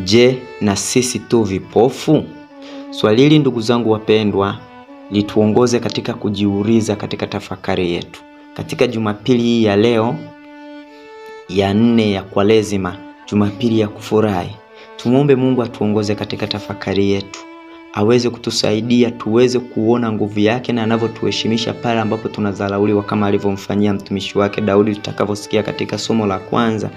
Je, na sisi tu vipofu? Swali hili ndugu zangu wapendwa lituongoze katika kujiuliza katika tafakari yetu. Katika Jumapili hii ya leo ya 4 ya Kwaresima, Jumapili ya kufurahi, tumuombe Mungu atuongoze katika tafakari yetu. Aweze kutusaidia tuweze kuona nguvu yake na anavyotuheshimisha pale ambapo tunadharauliwa, kama alivyomfanyia mtumishi wake Daudi tutakavyosikia katika somo la kwanza.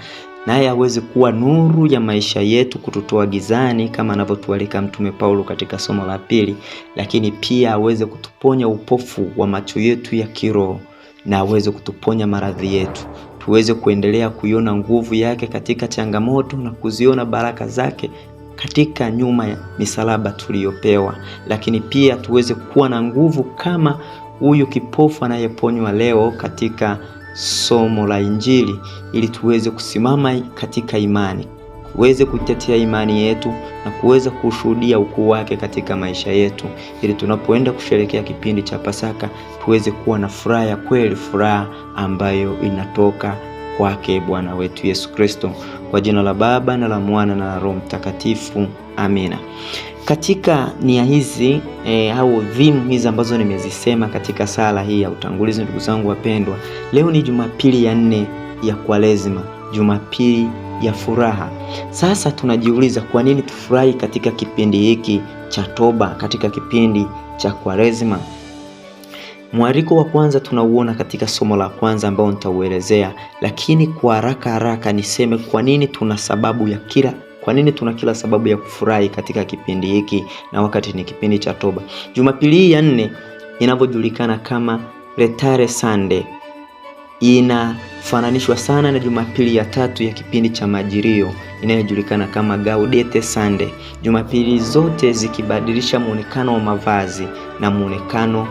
Naye aweze kuwa nuru ya maisha yetu kututoa gizani kama anavyotualika Mtume Paulo katika somo la pili, lakini pia aweze kutuponya upofu wa macho yetu ya kiroho na aweze kutuponya maradhi yetu. Tuweze kuendelea kuiona nguvu yake katika changamoto na kuziona baraka zake katika nyuma ya misalaba tuliyopewa, lakini pia tuweze kuwa na nguvu kama huyu kipofu anayeponywa leo katika somo la Injili, ili tuweze kusimama katika imani, kuweze kuitetea imani yetu na kuweza kushuhudia ukuu wake katika maisha yetu, ili tunapoenda kusherehekea kipindi cha Pasaka tuweze kuwa na furaha ya kweli, furaha ambayo inatoka kwake Bwana wetu Yesu Kristo. Kwa jina la Baba na la Mwana na la Roho Mtakatifu, amina. Katika nia hizi au dhimu hizi ambazo nimezisema katika sala hii ya utangulizi, ndugu zangu wapendwa, leo ni Jumapili ya 4 ya Kwaresima, Jumapili ya furaha. Sasa tunajiuliza, kwa nini tufurahi katika kipindi hiki cha toba, katika kipindi cha Kwaresima? Mwaliko wa kwanza tunauona katika somo la kwanza ambao nitauelezea, lakini kwa haraka niseme kwa nini tuna kila sababu ya kufurahi katika kipindi hiki na wakati ni kipindi cha toba. Jumapili hii ya 4 inavyojulikana kama Letare Sunday inafananishwa sana na Jumapili ya 3 ya kipindi cha Majilio inayojulikana kama Gaudete Sunday. Jumapili zote zikibadilisha muonekano wa mavazi na muonekano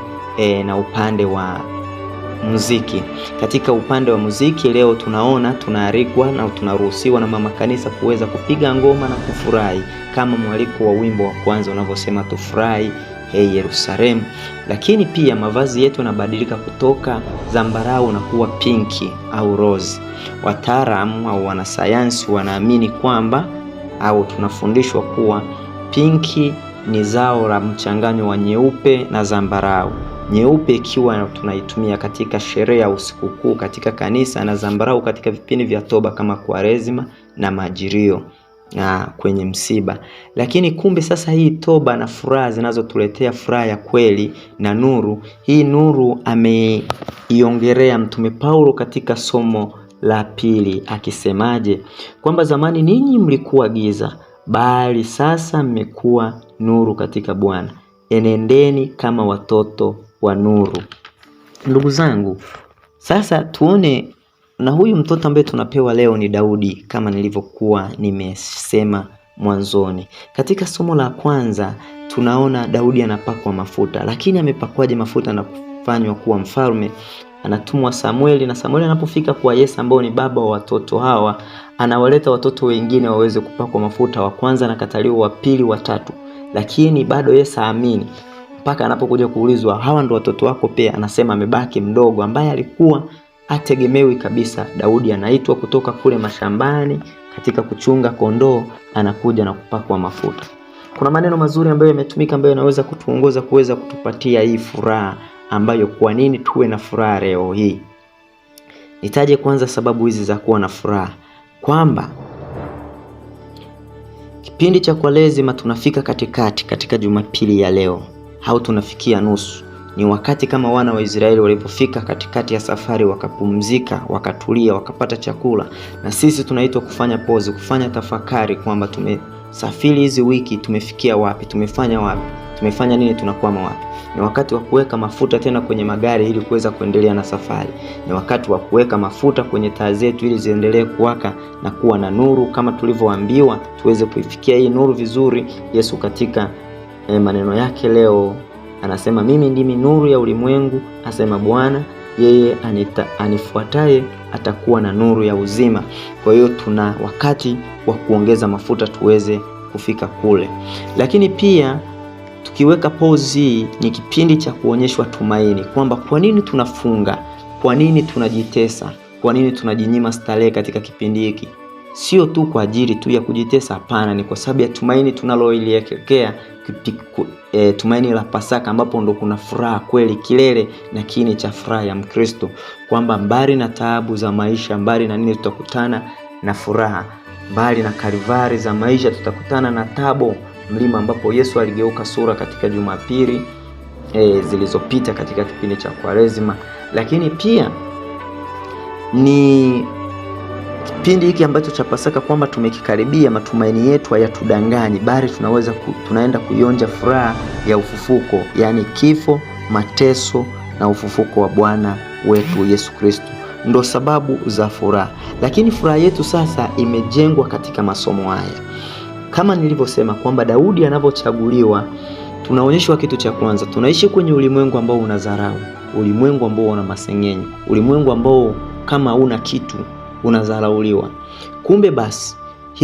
na upande wa muziki. Katika upande wa muziki leo tunaalikwa na tunaruhusiwa na mama kanisa kuweza kupiga ngoma na kufurahi kama mwaliko wa wimbo wa kwanza unavyosema tufurahi hey Yerusalemu. Lakini pia mavazi yetu yanabadilika kutoka zambarau na kuwa pinki au rose. Wataalamu au wanasayansi wanaamini kwamba au tunafundishwa kuwa pinki ni zao la mchanganyo wa nyeupe na zambarau. Nyeupe ikiwa tunaitumia katika sherehe ya usiku kuu katika kanisa, na zambarau katika vipindi vya toba kama Kwaresima na Majilio na kwenye msiba. Lakini kumbe sasa hii toba na furaha zinazotuletea furaha ya kweli na nuru, hii nuru ameiongelea Mtume Paulo katika somo la pili akisemaje? Kwamba zamani ninyi mlikuwa giza, bali sasa mmekuwa nuru katika Bwana. Enendeni kama watoto wa nuru. Ndugu zangu, sasa tuone, na huyu mtoto ambaye tunapewa leo ni Daudi kama nilivyokuwa nimesema mwanzoni. Katika somo la kwanza tunaona Daudi anapakwa mafuta, lakini amepakwaje mafuta na kufanywa kuwa mfalme? Anatumwa Samueli, na Samueli anapofika kwa Yese ambao ni baba wa watoto hawa, anawaleta watoto wengine waweze kupakwa mafuta. Wa kwanza anakataliwa, wa pili, wa tatu, lakini bado Yese aamini mpaka anapokuja kuulizwa hawa ndo watoto wako pia, anasema amebaki mdogo ambaye alikuwa ategemewi kabisa. Daudi anaitwa kutoka kule mashambani katika kuchunga kondoo, anakuja na kupakwa mafuta. Kuna maneno mazuri ambayo yametumika ambayo yanaweza kutuongoza kuweza kutupatia hii furaha, ambayo kwa nini tuwe na furaha leo hii. Nitaje kwanza sababu hizi za kuwa na furaha, kwamba kipindi cha Kwaresima tunafika katika Jumapili ya leo au tunafikia nusu. Ni wakati kama wana wa Israeli walipofika katikati ya safari, wakapumzika, wakatulia, wakapata chakula, na sisi tunaitwa kufanya pause, kufanya tafakari kwamba tumesafiri hizi wiki, tumefikia wapi, tumefanya wapi, tumefanya nini, tunakwama wapi. Ni wakati wa kuweka mafuta tena kwenye magari ili kuweza kuendelea na safari. Ni wakati wa kuweka mafuta kwenye taa zetu ili ziendelee kuwaka na kuwa na nuru kama tulivyoambiwa tuweze kuifikia hii nuru vizuri. Yesu katika maneno yake leo anasema, mimi ndimi nuru ya ulimwengu, asema Bwana, yeye anifuataye atakuwa na nuru ya uzima. Kwa hiyo tuna wakati wa kuongeza mafuta tuweze kufika kule. Lakini pia tukiweka pause, ni kipindi cha kuonyeshwa tumaini, kwamba kwa nini tunafunga, kwa nini tunajitesa, kwa nini tunajinyima starehe katika kipindi hiki. sio tu kwa ajili tu ya kujitesa, hapana, ni kwa sababu ya tumaini tunaloelekea, tumaini la Pasaka, ambapo ndo kuna furaha kweli, kilele na kiini cha furaha ya Mkristo, kwamba mbali na taabu za maisha, mbali na nini, tutakutana na furaha. Mbali na kalivari za maisha, tutakutana na Tabo, mlima ambapo Yesu aligeuka sura katika Jumapili zilizopita katika kipindi cha Kwaresima. Lakini pia ni kipindi hiki ambacho cha Pasaka kwamba tumekikaribia, matumaini yetu hayatudanganyi, bali tunaenda kuionja furaha ya ufufuko, yani kifo, mateso na ufufuko wa Bwana wetu Yesu Kristo. Ndo sababu za furaha. Lakini furaha yetu sasa imejengwa katika masomo haya. Kama nilivyosema kwamba Daudi anapochaguliwa, tunaonyeshwa kitu cha kwanza, tunaishi kwenye ulimwengu ambao una dharau, ulimwengu ambao una masengenyo, ulimwengu ambao kama una kitu unadharauliwa. Kumbe basi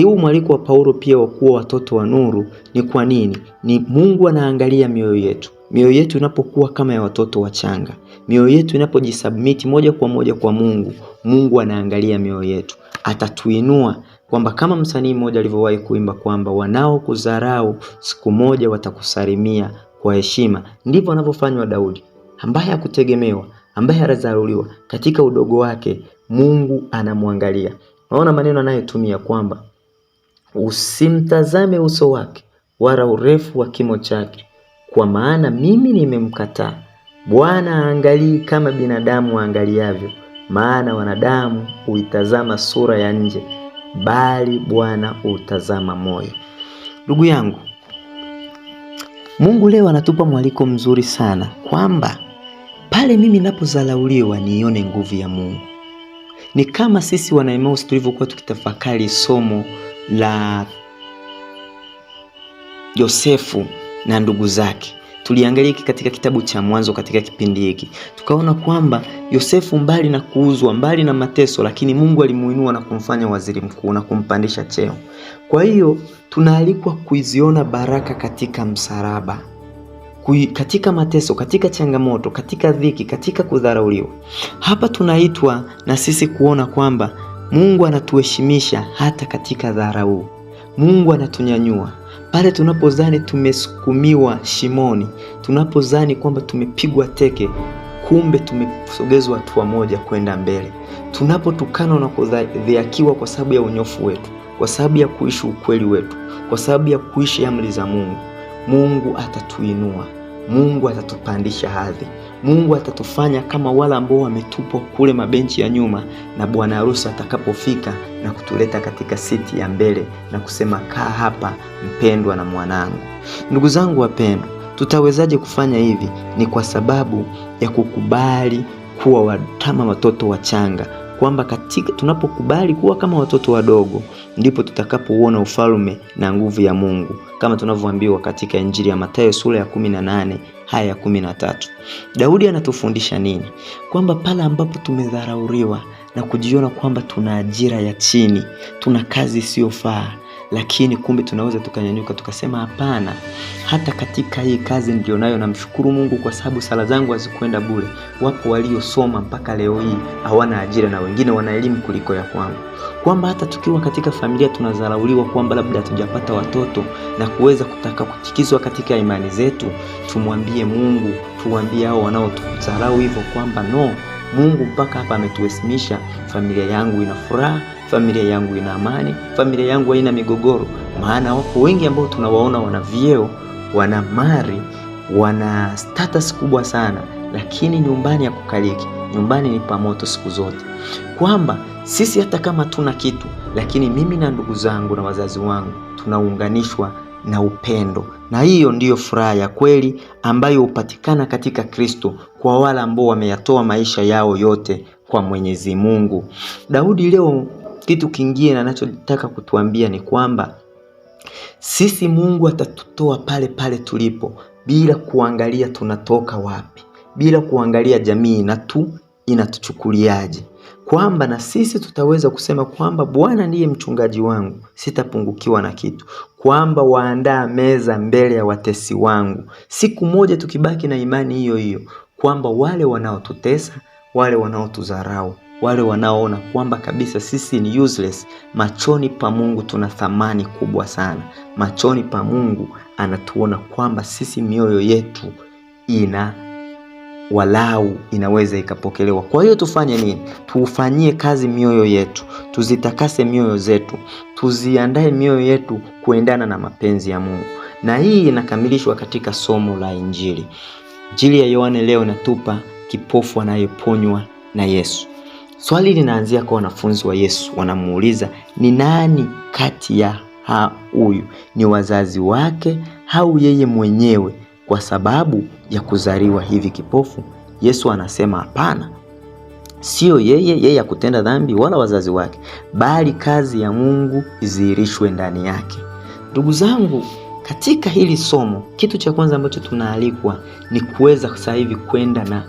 huu mwaliko wa Paulo pia wa kuwa watoto wa nuru ni kwa nini? Ni Mungu anaangalia mioyo yetu. Mioyo yetu inapokuwa kama ya watoto wachanga, mioyo yetu inapojisubmit moja kwa moja kwa Mungu, Mungu anaangalia mioyo yetu, atatuinua. Kwamba kama msanii mmoja alivyowahi kuimba kwamba wanao kudharau siku moja watakusalimia kwa heshima. Ndivyo anavyofanywa Daudi, ambaye hakutegemewa, ambaye haradharauliwa. Katika udogo wake Mungu anamwangalia. Naona maneno anayotumia kwamba usimtazame uso wake wala urefu wa kimo chake, kwa maana mimi nimemkataa. Bwana haangalii kama binadamu angaliavyo, maana wanadamu huitazama sura ya nje, bali Bwana hutazama moyo. Ndugu yangu, Mungu leo anatupa mwaliko mzuri sana kwamba pale mimi ninapodharauliwa nione nguvu ya Mungu. Ni kama sisi wana Emmaus tulivyokuwa tukitafakari somo la Yosefu na ndugu zake. Tuliangalia katika kitabu cha Mwanzo katika kipindi hiki. Tukaona kwamba Yosefu mbali na kuuzwa, mbali na mateso, lakini Mungu alimuinua na kumfanya waziri mkuu na kumpandisha cheo. Kwa hiyo tunaalikwa kuiziona baraka katika msalaba, katika mateso, katika changamoto, katika dhiki, katika kudharauliwa. Hapa tunaitwa na sisi kuona kwamba Mungu anatuheshimisha hata katika dharau. Mungu anatunyanyua pale tunapozani tumesukumiwa shimoni, tunapozani kwamba tumepigwa teke, kumbe tumesogezwa hatua moja kwenda mbele. Tunapotukanwa na kudhihakiwa kwa sababu ya unyofu wetu, kwa sababu ya kuishi ukweli wetu, kwa sababu ya kuishi amri za Mungu, Mungu atatuinua, Mungu atatupandisha hadhi, Mungu atatufanya kama wale ambao wametupwa kule mabenchi ya nyuma, na bwana harusi atakapofika na kutuleta katika siti ya mbele na kusema kaa hapa mpendwa na mwanangu. Ndugu zangu wapendwa, tutawezaje kufanya hivi? Ni kwa sababu ya kukubali kuwa kama watoto wachanga, kwamba katika tunapokubali kuwa kama watoto wadogo ndipo tutakapouona ufalme na nguvu ya Mungu, kama tunavyoambiwa katika Injili ya Mathayo sura ya 18 haya 13. Daudi anatufundisha nini? Kwamba pale ambapo tumedharauliwa na kujiona kwamba tuna ajira ya chini, tuna kazi isiyofaa, lakini kumbe tunaweza tukanyanyuka tukasema hapana, hata katika hii kazi ndio nayo namshukuru Mungu kwa sababu sala zangu hazikwenda bure. Wapo waliosoma mpaka leo hii hawana ajira na wengine wana elimu kuliko ya kwangu. Kwamba hata tukiwa katika familia tunadharauliwa, kwamba labda hatujapata watoto na kuweza kutaka kutikizwa katika imani zetu, tumwambie Mungu, tuambie hao wanaotudharau hivyo kwamba no, Mungu mpaka hapa ametuheshimisha, familia yangu ina furaha, familia yangu ina amani, familia yangu haina migogoro. Maana wako wengi ambao tunawaona wana vyeo, wana mali, wana status kubwa sana, lakini nyumbani ya kukaliki, nyumbani ni pamoto siku zote. Kwamba sisi hata kama tuna kitu, lakini mimi na ndugu zangu na wazazi wangu tunaunganishwa na upendo, na hiyo ndiyo furaha ya kweli ambayo hupatikana katika Kristo kwa wale ambao wameyatoa maisha yao yote kwa Mwenyezi Mungu. Daudi leo kitu kingine anachotaka kutuambia ni kwamba sisi Mungu atatutoa pale pale tulipo, bila kuangalia tunatoka wapi, bila kuangalia jamii inatuchukuliaje. Kwamba na sisi tutaweza kusema kwamba Bwana ndiye mchungaji wangu, sitapungukiwa na kitu. Kwamba waandaa meza mbele ya watesi wangu. Siku moja tukibaki na imani hiyo hiyo, kwamba wale wanaotutesa, wale wanaotudharau, wale wanaoona kwamba kabisa sisi ni useless, machoni pa Mungu tuna thamani kubwa sana. Machoni pa Mungu anatuona kwamba sisi mioyo yetu inaweza ikapokelewa. Kwa hiyo tufanye nini? Tufanyie kazi mioyo yetu, tuzitakase mioyo zetu, tuziandae mioyo yetu kuendana na mapenzi ya Mungu. Na hii inakamilishwa katika somo la Injili. Injili ya Yohane leo inatupa kipofu anayeponywa na Yesu. Swali linaanzia kwa wanafunzi wa Yesu, wanamuuliza ni nani kati ya huyu, ni wazazi wake au yeye mwenyewe kwa sababu ya kuzaliwa hivi kipofu? Yesu anasema hapana, sio yeye hakutenda dhambi wala wazazi wake, bali kazi ya Mungu idhihirishwe ndani yake. Ndugu zangu, katika hili somo, kitu cha kwanza ambacho tunaalikwa ni kuweza sasa hivi kwenda na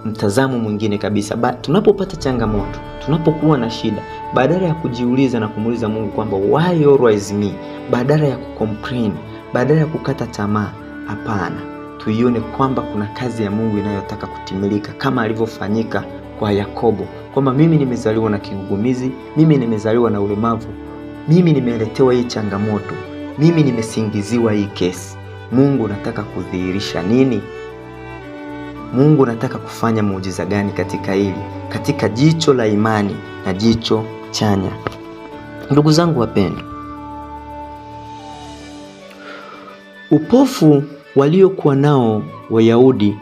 mtazamo mwingine kabisa. Tunapopata changamoto, tunapokuwa na shida, badala ya kujiuliza na kumuuliza Mungu kwamba why always me, badala ya kucomplain, badala ya kukata tamaa, hapana, tuione kwamba kuna kazi ya Mungu inayotaka kutimilika kama alivyofanyika kwa Yakobo, kwamba mimi nimezaliwa na kigugumizi, mimi nimezaliwa na ulemavu, mimi nimeletewa hii changamoto, mimi nimesingiziwa hii kesi. Mungu nataka kudhihirisha nini? Mungu nataka kufanya muujiza gani katika hili, katika jicho la imani na jicho chanya. Ndugu zangu wapendwa, upofu waliokuwa nao Wayahudi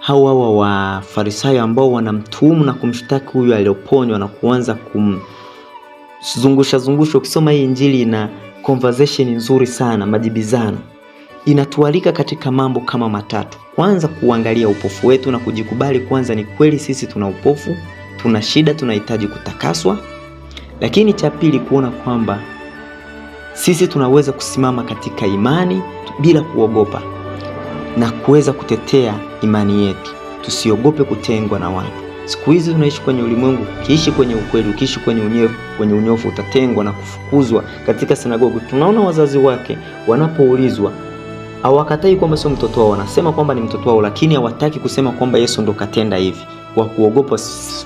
hawa wa Farisayo ambao wanamtuhumu na kumshtaki huyu aliyoponywa na kuanza kumzungusha. Ukisoma hii Injili ina conversation nzuri sana, majibizano. Inatualika katika mambo kama matatu. Kwanza, kuangalia upofu wetu na kujikubali kwanza, ni kweli sisi tuna upofu, tuna shida, tunahitaji kutakaswa. Lakini cha pili, kuona kwamba sisi tunaweza kusimama katika imani bila kuogopa na kuweza kutetea imani yetu. Tusiogope kutengwa na watu. Siku hizi tunaishi kwenye ulimwengu, ukiishi kwenye ukweli, ukiishi kwenye unyofu utatengwa na kufukuzwa. Katika sinagogi tunaona wazazi wake wanapoulizwa hawakatai kwamba sio mtoto wao, wanasema kwamba ni mtoto wao, lakini hawataki kusema kwamba Yesu ndo katenda hivi, kwa kuogopa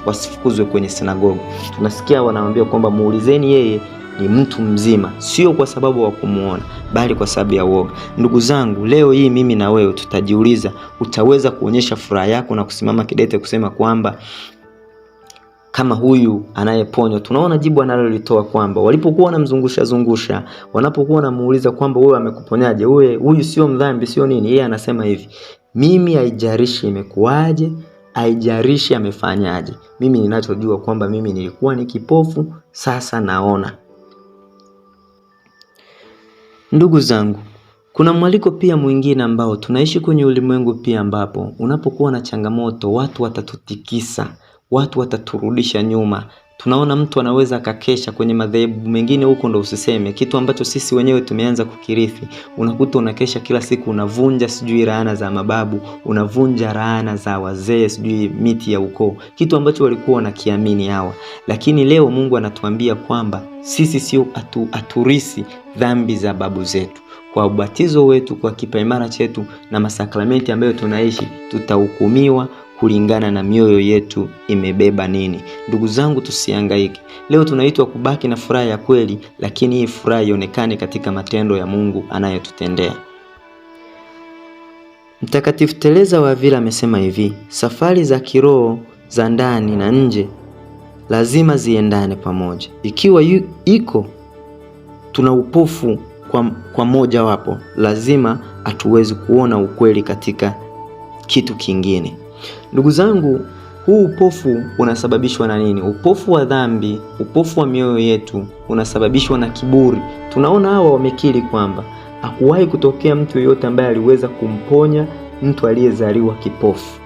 wasifukuzwe kwenye sinagogi. Tunasikia wanaambia kwamba muulizeni yeye ni mtu mzima, sio kwa sababu wa kumuona, bali kwa sababu ya uoga. Ndugu zangu, leo hii mimi na wewe tutajiuliza, utaweza kuonyesha furaha yako na kusimama kidete kusema kwamba kama huyu anayeponywa? Tunaona jibu analolitoa kwamba walipokuwa wanamzungusha, wanapokuwa wanamuuliza kwamba wewe amekuponyaje, huyu sio mdhambi, sio nini, yeye anasema hivi, mimi haijarishi imekuaje, haijarishi amefanyaje, mimi ninachojua kwamba mimi nilikuwa ni kipofu, sasa naona. Ndugu zangu, kuna mwaliko pia mwingine ambao tunaishi kwenye ulimwengu pia, ambapo unapokuwa na changamoto watu watatutikisa, watu wataturudisha nyuma. Tunaona mtu anaweza akakesha kwenye madhehebu mengine huko, ndo usiseme kitu ambacho sisi wenyewe tumeanza kukirithi. Unakuta unakesha kila siku, unavunja sijui laana za mababu, unavunja laana za wazee, sijui miti ya ukoo, kitu ambacho walikuwa wanakiamini hawa. Lakini leo Mungu anatuambia kwamba sisi sio aturisi dhambi za babu zetu. Kwa ubatizo wetu, kwa kipaimara chetu na masakramenti ambayo tunaishi, tutahukumiwa kulingana na mioyo yetu imebeba nini. Ndugu zangu, tusihangaike. Leo tunaitwa kubaki na furaha ya kweli, lakini hii furaha ionekane katika matendo ya Mungu anayotutendea. Mtakatifu Teresa wa Avila amesema hivi, safari za kiroho za ndani na nje lazima ziendane pamoja. Ikiwa tuna upofu kwa moja wapo, lazima hatuwezi kuona ukweli katika kitu kingine. Ndugu zangu, huu upofu unasababishwa na nini? Upofu wa dhambi, upofu wa mioyo yetu unasababishwa na kiburi. Tunaona hawa wamekiri kwamba hakuwahi kutokea mtu yeyote ambaye aliweza kumponya mtu aliyezaliwa kipofu.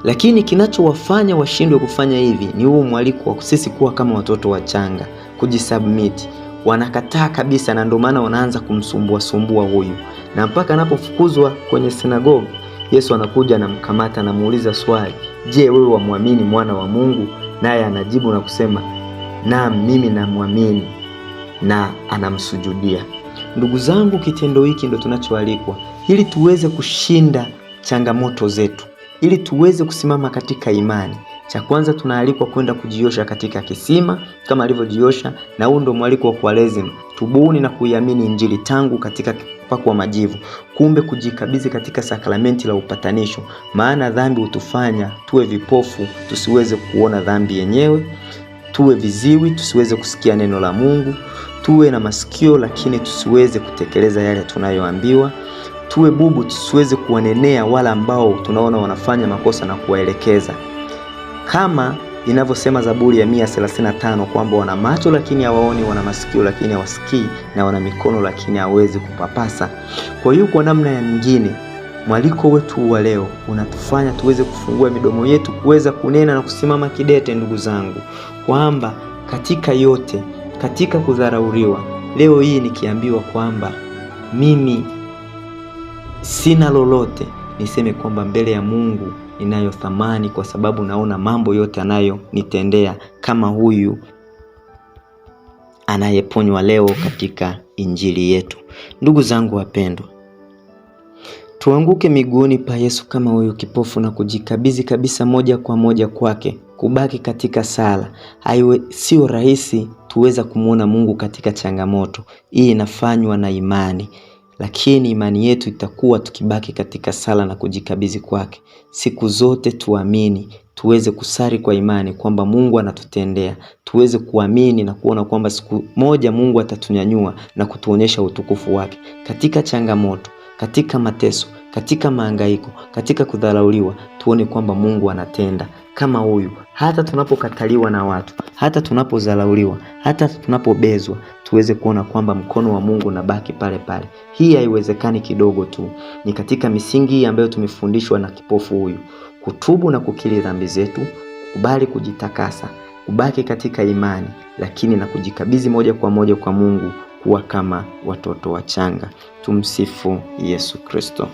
Lakini kinachowafanya washindwe kufanya hivi ni huu mwaliko wa sisi kuwa kama watoto wachanga, kujisubmit. Wanakataa kabisa, na ndio maana wanaanza kumsumbua huyu, na mpaka anapofukuzwa kwenye sinagogi, Yesu anakuja na mkamata na muuliza swali, je, wewe wamwamini mwana wa Mungu? Naye anajibu na kusema, naam, mimi namwamini, na anamsujudia. Ndugu zangu, kitendo hiki ndo tunachoalikwa ili tuweze kushinda changamoto zetu, ili tuweze kusimama katika imani, Cha kwanza tunaalikwa kwenda kujiosha katika kisima kama alivyojiosha, na huu ndio mwaliko wa Kwaresima. Tubuni na kuiamini Injili tangu katika kupakwa majivu. Kumbe kujikabidhi katika sakramenti la upatanisho, maana dhambi hutufanya tuwe vipofu tusiweze kuona dhambi yenyewe, tuwe viziwi tusiweze kusikia neno la Mungu, tuwe na masikio lakini tusiweze kutekeleza yale tunayoambiwa, tuwe bubu tusiweze kuwanenea wala ambao tunaona wanafanya makosa na kuwaelekeza. Kama inavyosema Zaburi ya 135 kwamba wana macho lakini hawaoni, wana masikio lakini hawasikii, na wana mikono lakini hawezi kupapasa. Kwa hiyo kwa namna ya nyingine, mwaliko wetu wa leo unatufanya tuweze kufungua midomo yetu kuweza kunena na kusimama kidete, ndugu zangu, kwamba katika yote, katika kudharauliwa, leo hii nikiambiwa kwamba mimi sina lolote, niseme kwamba mbele ya Mungu ninayo thamani, kwa sababu naona mambo yote anayonitendea, kama huyu anayeponywa leo katika injili yetu. Ndugu zangu wapendwa, tuanguke miguuni pa Yesu kama huyu kipofu na kujikabidhi kabisa moja kwa moja kwake, kubaki katika sala. Sio rahisi tuweza kumuona Mungu katika changamoto. Hii inafanywa na imani, lakini imani yetu itakuwa tukibaki katika sala na kujikabidhi kwake. Siku zote tuamini, tuweze kusali kwa imani kwamba Mungu anatutendea, tuweze kuamini na kuona kwamba siku moja Mungu atatunyanyua na kutuonyesha utukufu wake. Katika changamoto, katika mateso, katika mahangaiko, katika kudharauliwa, tuone kwamba Mungu anatenda kama huyu. Hata tunapokataliwa na watu, hata tunapodharauliwa, hata tunapobezwa, tuweze kuona kwamba mkono wa Mungu unabaki pale pale. Hii haiwezekani kidogo tu. Ni katika misingi ambayo tumefundishwa na kipofu huyu: kutubu na kukiri dhambi zetu, kubali kujitakasa, kubaki katika imani, lakini na kujikabidhi moja kwa moja kwa Mungu, kuwa kama watoto wachanga. Tumsifu Yesu Kristo.